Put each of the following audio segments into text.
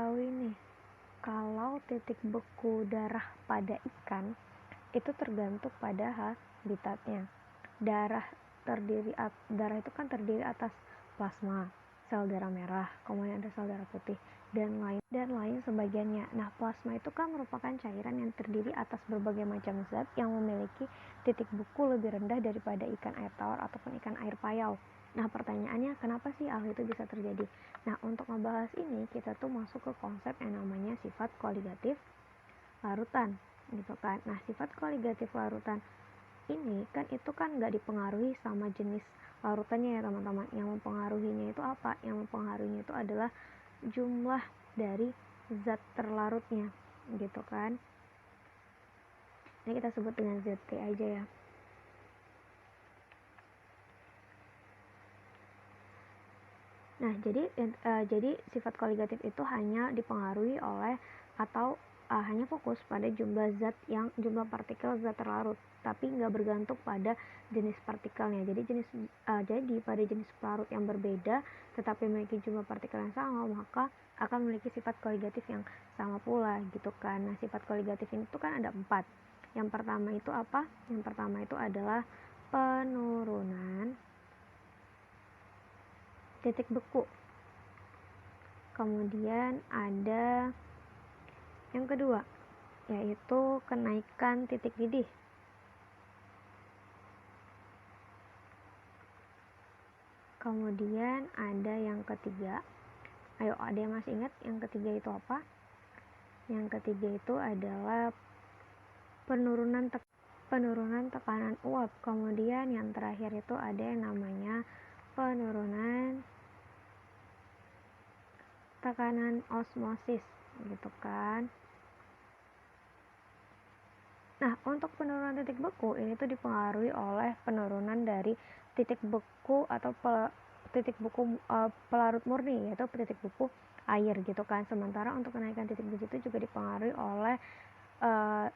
ketahui nih, kalau titik beku darah pada ikan itu tergantung pada habitatnya. Darah itu kan terdiri atas plasma, sel darah merah, kemudian ada sel darah putih dan lain sebagiannya. Nah, plasma itu kan merupakan cairan yang terdiri atas berbagai macam zat yang memiliki titik beku lebih rendah daripada ikan air tawar ataupun ikan air payau. Nah, pertanyaannya kenapa sih hal itu bisa terjadi? Nah, untuk membahas ini kita tuh masuk ke konsep yang namanya sifat koligatif larutan, gitu kan. Nah, sifat koligatif larutan ini kan itu kan nggak dipengaruhi sama jenis larutannya ya teman-teman. Yang mempengaruhinya itu apa? Yang mempengaruhinya itu adalah jumlah dari zat terlarutnya, gitu kan. Ini kita sebut dengan ZT aja ya. Nah, jadi sifat koligatif itu hanya dipengaruhi oleh atau hanya fokus pada jumlah partikel zat terlarut, tapi nggak bergantung pada jenis partikelnya. Jadi pada jenis pelarut yang berbeda tetapi memiliki jumlah partikel yang sama, maka akan memiliki sifat koligatif yang sama pula, gitu kan. Nah, sifat koligatif ini tuh kan ada 4. Yang pertama itu apa? Yang pertama itu adalah penurunan titik beku. Kemudian ada yang kedua, yaitu kenaikan titik didih. Kemudian ada yang ketiga. Ayo, ada yang masih ingat yang ketiga itu apa? Yang ketiga itu adalah penurunan tekanan uap. Kemudian yang terakhir itu ada yang namanya penurunan tekanan osmosis, gitu kan. Nah, untuk penurunan titik beku ini tuh dipengaruhi oleh penurunan dari titik beku atau titik beku pelarut murni, yaitu titik beku air, gitu kan. Sementara untuk kenaikan titik beku itu juga dipengaruhi oleh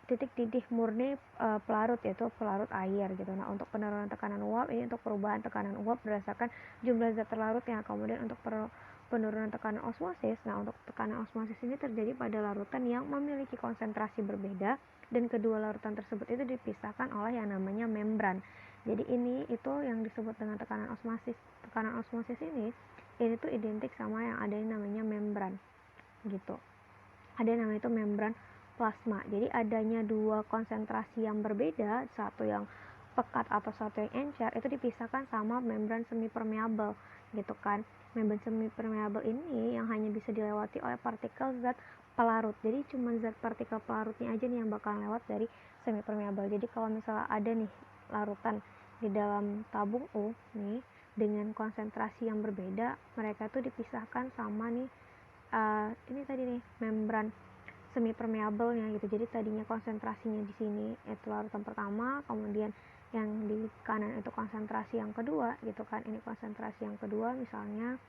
titik didih murni pelarut, yaitu pelarut air, gitu. Nah, untuk penurunan tekanan uap ini untuk perubahan tekanan uap berdasarkan jumlah zat terlarutnya. Kemudian untuk penurunan tekanan osmosis, nah untuk tekanan osmosis ini terjadi pada larutan yang memiliki konsentrasi berbeda dan kedua larutan tersebut itu dipisahkan oleh yang namanya membran. Jadi ini itu yang disebut dengan tekanan osmosis. Tekanan osmosis ini tuh identik sama yang ada yang namanya membran, gitu. Ada yang namanya itu membran plasma. Jadi adanya dua konsentrasi yang berbeda, satu yang pekat atau satu yang encer, itu dipisahkan sama membran semi permeabel, gitu kan. Membran semi permeabel ini yang hanya bisa dilewati oleh partikel zat pelarut. Jadi cuma zat partikel pelarutnya aja nih yang bakal lewat dari semi permeabel. Jadi kalau misalnya ada nih larutan di dalam tabung U nih dengan konsentrasi yang berbeda, mereka tuh dipisahkan sama nih ini tadi nih membran semi permeabelnya, gitu. Jadi tadinya konsentrasinya di sini itu larutan pertama, kemudian yang di kanan itu konsentrasi yang kedua, gitu kan. Ini konsentrasi yang kedua misalnya,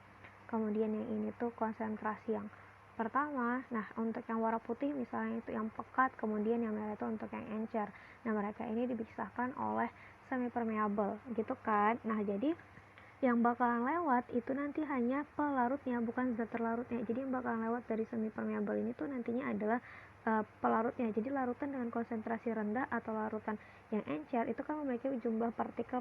kemudian yang ini tuh konsentrasi yang pertama. Nah, untuk yang warna putih misalnya itu yang pekat, kemudian yang merah itu untuk yang encer. Nah, mereka ini dipisahkan oleh semi permeabel, gitu kan. Nah, jadi yang bakalan lewat itu nanti hanya pelarutnya, bukan zat terlarutnya. Jadi yang bakalan lewat dari semi permeabel ini tuh nantinya adalah pelarutnya. Jadi larutan dengan konsentrasi rendah atau larutan yang encer itu kan memiliki jumlah partikel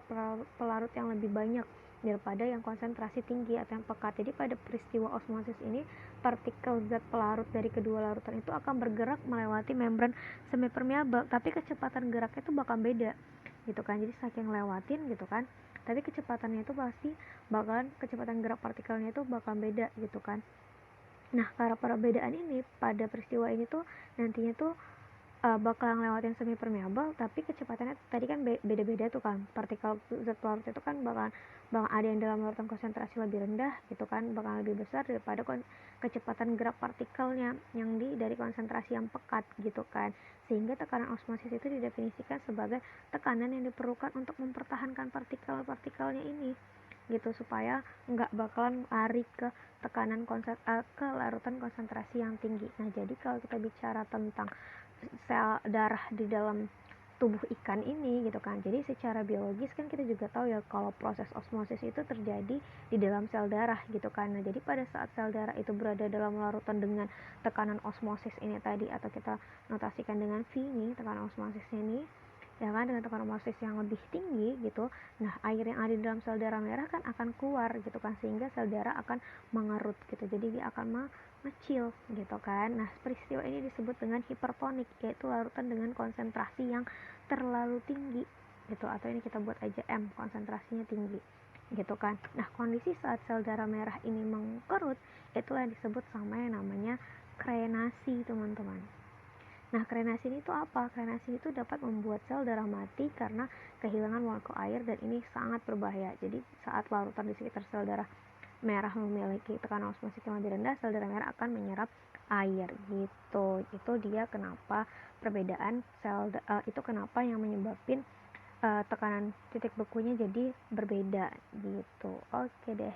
pelarut yang lebih banyak daripada yang konsentrasi tinggi atau yang pekat. Jadi pada peristiwa osmosis ini, partikel zat pelarut dari kedua larutan itu akan bergerak melewati membran semi permeabel, tapi kecepatan geraknya itu bakal beda, gitu kan. Jadi saking lewatin, gitu kan, tapi kecepatannya itu pasti bakalan, kecepatan gerak partikelnya itu bakal beda, gitu kan. Nah, karena perbedaan ini pada peristiwa ini tuh nantinya tuh bakalan lewatin semi permeabel, tapi kecepatannya tadi kan beda-beda tuh kan. Partikel zat pelarut itu kan bakal ada yang dalam larutan konsentrasi lebih rendah, gitu kan, bakal lebih besar daripada kecepatan gerak partikelnya yang dari konsentrasi yang pekat, gitu kan. Sehingga tekanan osmosis itu didefinisikan sebagai tekanan yang diperlukan untuk mempertahankan partikel-partikelnya ini, gitu, supaya nggak bakalan lari ke tekanan ke larutan konsentrasi yang tinggi. Nah, jadi kalau kita bicara tentang sel darah di dalam tubuh ikan ini gitu kan. Jadi secara biologis kan kita juga tahu ya kalau proses osmosis itu terjadi di dalam sel darah gitu kan. Nah, jadi pada saat sel darah itu berada dalam larutan dengan tekanan osmosis ini tadi, atau kita notasikan dengan V nih, tekanan osmosisnya nih, ya kan, dengan tekanan osmosis yang lebih tinggi gitu. Nah, air yang ada di dalam sel darah merah kan akan keluar gitu kan, sehingga sel darah akan mengerut gitu. Jadi dia akan mengecil gitu kan. Nah, peristiwa ini disebut dengan hipertonik, yaitu larutan dengan konsentrasi yang terlalu tinggi gitu, atau ini kita buat aja M, konsentrasinya tinggi gitu kan. Nah, kondisi saat sel darah merah ini mengkerut itulah yang disebut sama yang namanya krenasi, teman-teman. Nah, krenasi ini tuh apa? Krenasi itu dapat membuat sel darah mati karena kehilangan molekul air, dan ini sangat berbahaya. Jadi saat larutan di sekitar sel darah merah memiliki tekanan osmosis yang lebih rendah, sel darah merah akan menyerap air gitu. Itu dia kenapa perbedaan itu kenapa yang menyebabkan tekanan titik bekunya jadi berbeda gitu. Oke deh.